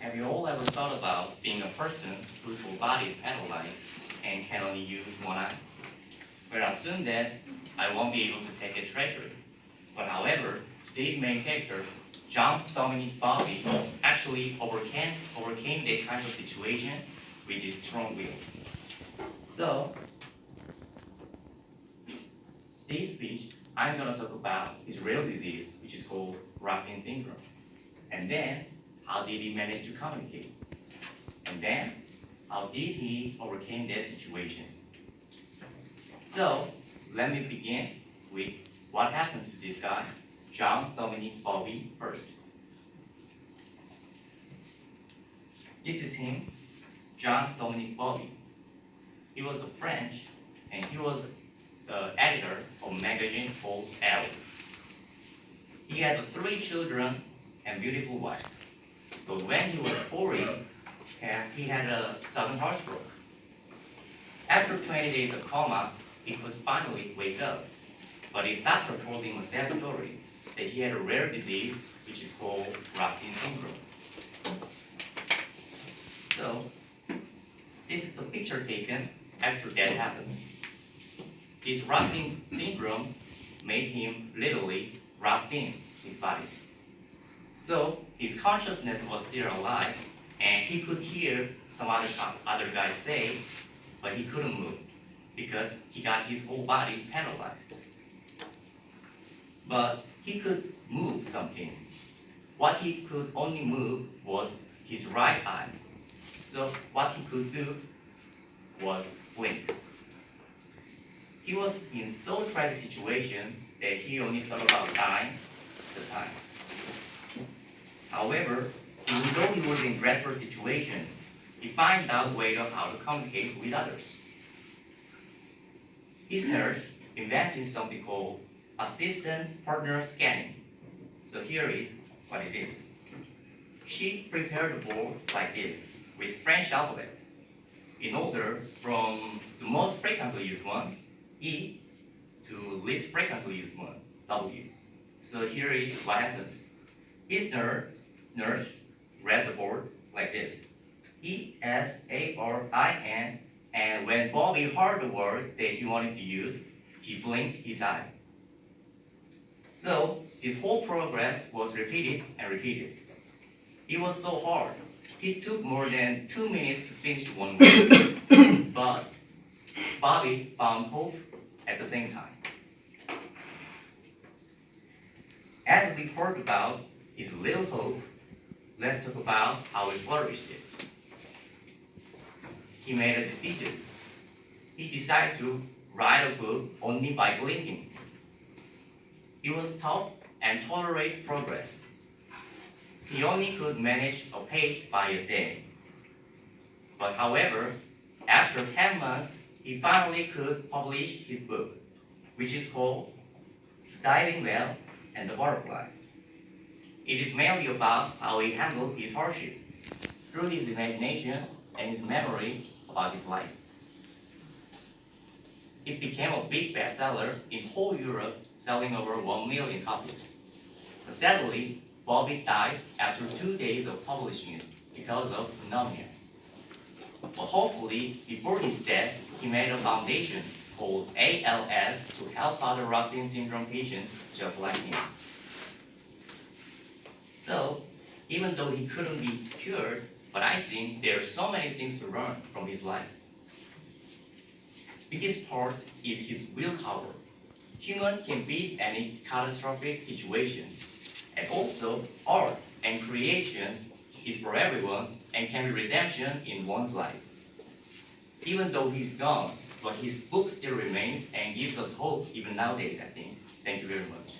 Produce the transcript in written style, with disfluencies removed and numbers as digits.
Have you all ever thought about being a person whose whole body is paralyzed and can only use one eye? Well, assume that I won't be able to take a treasury. But however, today's main character, John Dominic Bobby, actually overcame that kind of situation with his strong will. So, this speech, I'm going to talk about his real disease, which is called Rockin syndrome. And then, how did he manage to communicate? And then, how did he overcome that situation? So, let me begin with what happened to this guy, John Dominic Bobby, first. This is him, John Dominic Bobby. He was a French, and he was the editor of a magazine called Elle. He had 3 children and beautiful wife. But when he was 40, he had a sudden heart stroke. After 20 days of coma, he could finally wake up. But his doctor told him a sad story, that he had a rare disease, which is called Rockin syndrome. So, this is the picture taken after that happened. This Rockin syndrome made him literally rocked in his body. So, his consciousness was still alive, and he could hear some other guys say, but he couldn't move, because he got his whole body paralyzed. But he could move something. What he could only move was his right eye. So what he could do was blink. He was in so tragic situation that he only thought about dying at the time. However, even though he was in dreadful situation, he found out a way of how to communicate with others. His nurse invented something called assistant partner scanning. So here is what it is. She prepared the board like this with French alphabet in order from the most frequently used one, E, to least frequently used one, W. So here is what happened. His nurse read the board like this, ESARIN, and when Bobby heard the word that he wanted to use, he blinked his eye. So this whole progress was repeated and repeated. It was so hard. It took more than 2 minutes to finish one word, but Bobby found hope at the same time. As we heard about his little hope, let's talk about how he flourished it. He made a decision. He decided to write a book only by blinking. He was tough and tolerated progress. He only could manage a page by a day. But however, after 10 months, he finally could publish his book, which is called The Diving Bell and the Butterfly. It is mainly about how he handled his hardship through his imagination and his memory about his life. It became a big bestseller in whole Europe, selling over 1 million copies. But sadly, Bobby died after 2 days of publishing it because of pneumonia. But hopefully, before his death, he made a foundation called ALS to help other Rockin syndrome patients just like him. So, even though he couldn't be cured, but I think there are so many things to learn from his life. Biggest part is his willpower. Human can beat any catastrophic situation. And also, art and creation is for everyone and can be redemption in one's life. Even though he's gone, but his book still remains and gives us hope even nowadays, I think. Thank you very much.